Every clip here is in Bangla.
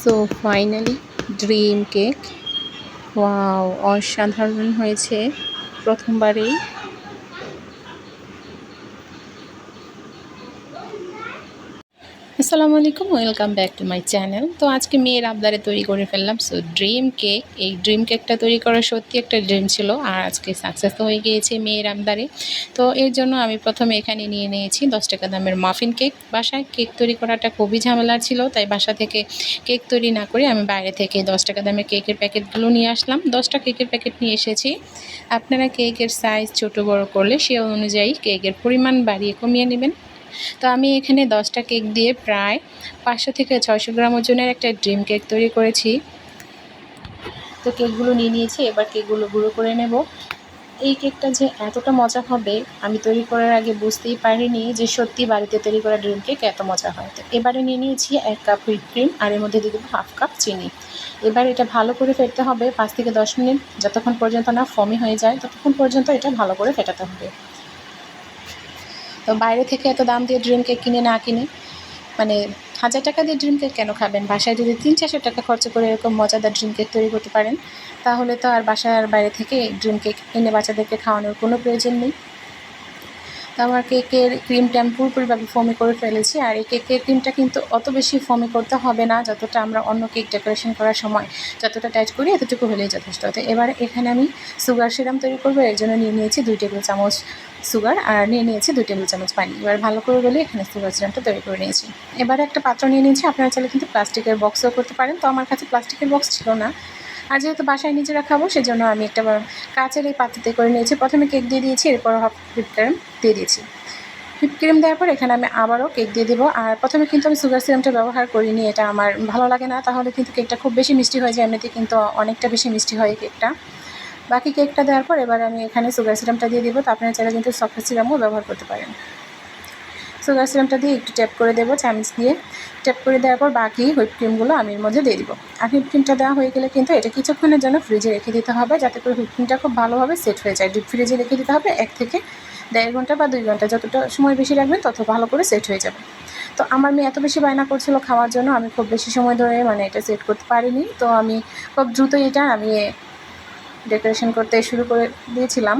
So finally dream cake, wow অসাধারণ হয়েছে প্রথমবারেই। আসসালামু আলাইকুম, welcome back to my channel. তো আজকে মেয়ের আবদারে তৈরি করে ফেললাম সো ড্রিম কেক। এই ড্রিম কেকটা তৈরি করা সত্যি একটা ড্রিম ছিল, আর আজকে সাকসেস হয়ে গিয়েছে মেয়ের আবদারে। তো এর জন্য আমি প্রথমে এখানে নিয়ে নিয়েছি 10 টাকা দামের মাফিন কেক। বাসায় কেক তৈরি করাটা খুবই ঝামেলার ছিল, তাই বাসা থেকে কেক তৈরি না করে আমি বাইরে থেকে 10 টাকা দামের কেকের প্যাকেটগুলো নিয়ে আসলাম। 10টা কেকের প্যাকেট নিয়ে এসেছি। আপনারা কেকের সাইজ ছোটো বড় করলে সে অনুযায়ী কেকের পরিমাণ বাড়িয়ে কমিয়ে নেবেন। তো আমি এখানে 10টা কেক দিয়ে প্রায় 500 থেকে 600 গ্রাম ওজনের একটা ড্রিম কেক তৈরি করেছি। তো কেকগুলো নিয়ে নিয়েছি, এবার কেকগুলো গুঁড়ো করে নেব। এই কেকটা যে এতটা মজা হবে আমি তৈরি করার আগে বুঝতেই পারিনি যে সত্যি বাড়িতে তৈরি করা ড্রিম কেক এত মজা হয়। তো এবারে নিয়ে নিয়েছি 1 কাপ হুইপ ক্রিম, আর এর মধ্যে দিয়ে দেবো 1/2 কাপ চিনি। এবার এটা ভালো করে ফেটতে হবে 5 থেকে 10 মিনিট, যতক্ষণ পর্যন্ত না ফমি হয়ে যায় ততক্ষণ পর্যন্ত এটা ভালো করে ফেটাতে হবে। তো বাইরে থেকে এত দাম দিয়ে ড্রিম কেক কিনে না কিনে, মানে 1000 টাকা দিয়ে ড্রিম কেক কেন খাবেন? বাসায় যদি 300-400 টাকা খরচ করে এরকম মজাদার ড্রিম কেক তৈরি করতে পারেন, তাহলে তো আর বাসায় আর বাইরে থেকে ড্রিম কেক এনে বাচ্চাদেরকে খাওয়ানোর কোনো প্রয়োজন নেই। তো আমার কেকের ক্রিমটা আমি পুরোপুরিভাবে ফমি করে ফেলেছি, আর এই কেকের ক্রিমটা কিন্তু অত বেশি ফমি করতে হবে না, যতটা আমরা অন্য কেক ডেকোরেশন করার সময় যতটা টাইট করি এতটুকু হলেই যথেষ্ট। তো এবার এখানে আমি সুগার সিরাম তৈরি করবো। এর জন্য নিয়ে নিয়েছি 2 টেবিল চামচ সুগার, আর নিয়ে নিয়েছি 2 টেবিল চামচ পানি। এবার ভালো করে গলে এখানে সুগার সিরামটা তৈরি করে নিয়েছি। এবারে একটা পাত্র নিয়ে নিয়েছি, আপনারা চাইলে কিন্তু প্লাস্টিকের বক্সও করতে পারেন। তো আমার কাছে প্লাস্টিকের বক্স ছিল না, আর যেহেতু বাসায় নিজেরা খাবো সেজন্য আমি একটা কাচের এই পাত্রতে করে নিয়েছি। প্রথমে কেক দিয়ে দিয়েছি, এরপর হুইপ ক্রিম দিয়ে দিয়েছি। হুইপ ক্রিম দেওয়ার পর এখানে আমি আবারও কেক দিয়ে দেবো। আর প্রথমে কিন্তু আমি সুগার সিরামটা ব্যবহার করিনি, এটা আমার ভালো লাগে না, তাহলে কিন্তু কেকটা খুব বেশি মিষ্টি হয়ে যায়। এমনিতে কিন্তু অনেকটা বেশি মিষ্টি হয় কেকটা। বাকি কেকটা দেওয়ার পর এবার আমি এখানে সুগার সিরামটা দিয়ে দেবো। তো আপনারা চাইলে কিন্তু চকলেট সিরামও ব্যবহার করতে পারেন। সুগার সিরামটা দিয়ে একটু ট্যাপ করে দেবো চামচ দিয়ে। ট্যাপ করে দেওয়ার পর বাকি হুইপ ক্রিমগুলো আমি এর মধ্যে দিয়ে দিব। আর হুইপ ক্রিমটা দেওয়া হয়ে গেলে কিন্তু এটা কিছুক্ষণের জন্য ফ্রিজে রেখে দিতে হবে, যাতে করে হুইপ ক্রিমটা খুব ভালোভাবে সেট হয়ে যায়। ডিপ ফ্রিজে রেখে দিতে হবে 1 থেকে 1.5 ঘন্টা বা 2 ঘন্টা, যতটা সময় বেশি রাখবেন তত ভালো করে সেট হয়ে যাবে। তো আমার মেয়ে এত বেশি বায়না করছিল খাওয়ার জন্য, আমি খুব বেশি সময় ধরে এটা সেট করতে পারিনি। তো আমি খুব দ্রুতই এটা আমি ডেকোরেশন করতে শুরু করে দিয়েছিলাম।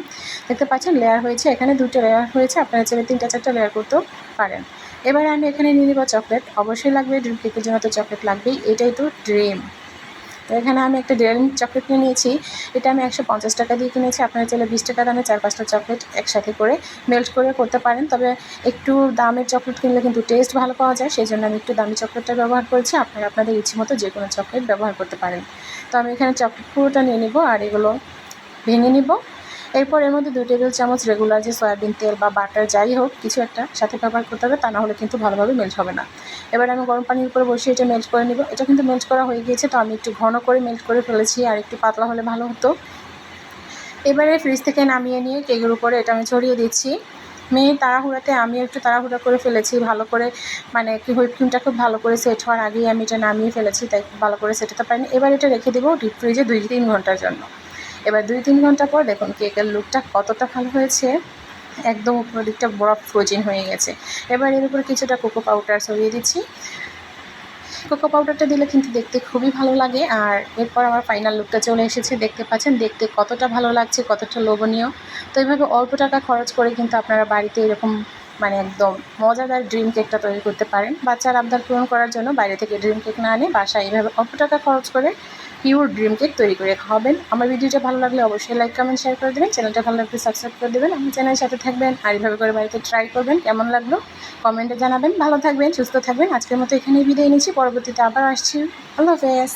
দেখতে পাচ্ছেন লেয়ার হয়েছে, এখানে 2টা লেয়ার হয়েছে, আপনারা চাইলে 3টা-4টা লেয়ার করতেও পারেন। এবারে আমি এখানে নিয়ে নেব চকলেট। অবশ্যই লাগবে, ড্রিম কেকের জন্য তো চকলেট লাগবেই, এটাই তো ড্রিম। তো এখানে আমি একটা ডেয়ারি মিল্ক চকলেট নিয়ে নিয়েছি। এটা আমি 150 টাকা দিয়ে কিনেছি। আপনারা চাইলে 20 টাকা দামে 4-5টা চকলেট একসাথে করে মেল্ট করে করতে পারেন। তবে একটু দামের চকলেট কিনলে কিন্তু টেস্ট ভালো পাওয়া যায়, সেই জন্য আমি একটু দামি চকলেটটা ব্যবহার করেছি। আপনারা আপনাদের ইচ্ছে মতো যে কোনো চকলেট ব্যবহার করতে পারেন। তো আমি এখানে চকলেট পুরোটা নিয়ে নিব, আর এগুলো ভেঙে নিব। এরপর এর মধ্যে 2 টেবিল চামচ রেগুলার যে সয়াবিন তেল বা বাটার যাই হোক কিছু একটা সাথে ব্যবহার করতে হবে, তা না হলে কিন্তু ভালোভাবে মেল্ট হবে না। এবার আমি গরম পানির উপরে বসিয়ে এটা মেল্ট করে নিব। এটা কিন্তু মেল্ট করা হয়ে গিয়েছে, তো আমি একটু ঘন করে মেল্ট করে ফেলেছি, আর একটু পাতলা হলে ভালো হতো। এবারে ফ্রিজ থেকে নামিয়ে নিয়ে কেকের উপরে এটা আমি ছড়িয়ে দিচ্ছি। মেয়ের তাড়াহুড়াতে আমিও একটু তাড়াহুড়া করে ফেলেছি, ভালো করে কি হুইপ ক্রিমটা খুব ভালো করে সেট হওয়ার আগেই আমি এটা নামিয়ে ফেলেছি, তাই খুব ভালো করে সেট হতে পারিনি। এবার এটা রেখে দেবো ডিপ ফ্রিজে 2-3 ঘন্টার জন্য। এবার 2-3 ঘন্টা পর দেখুন কেকের লুকটা কতটা ভালো হয়েছে, একদম উপরের দিকটা বরফ ফ্রোজেন হয়ে গেছে। এবার এর উপরে কিছুটা কোকো পাউডার ছড়িয়ে দিচ্ছি। কোকো পাউডারটা দিলে কিন্তু দেখতে খুবই ভালো লাগে। আর এরপর আমার ফাইনাল লুকটা চলে এসেছে, দেখতে পাচ্ছেন দেখতে কতটা ভালো লাগছে, কতটা লোভনীয়। তো এইভাবে অল্প টাকা খরচ করে কিন্তু আপনারা বাড়িতে এরকম একদম মজাদার ড্রিম কেকটা তৈরি করতে পারেন। বাচ্চার আবদার পূরণ করার জন্য বাইরে থেকে ড্রিম কেক না আনে বাসায় এইভাবে অল্প টাকা খরচ করে পিওর ড্রিম কেক তৈরি করে খাওয়াবেন। আমার ভিডিওটা ভালো লাগলে অবশ্যই লাইক কমেন্ট শেয়ার করে দেবেন, চ্যানেলটা ভালো লাগলে সাবস্ক্রাইব করে দেবেন, আমার চ্যানেলের সাথে থাকবেন। আর এইভাবে করে বাড়িতে ট্রাই করবেন, কেমন লাগলো কমেন্টে জানাবেন। ভালো থাকবেন, সুস্থ থাকবেন। আজকের মতো এখানেই বিদায় নিচ্ছি, পরবর্তীতে আবার আসছি। আল্লাহ হাফেজ।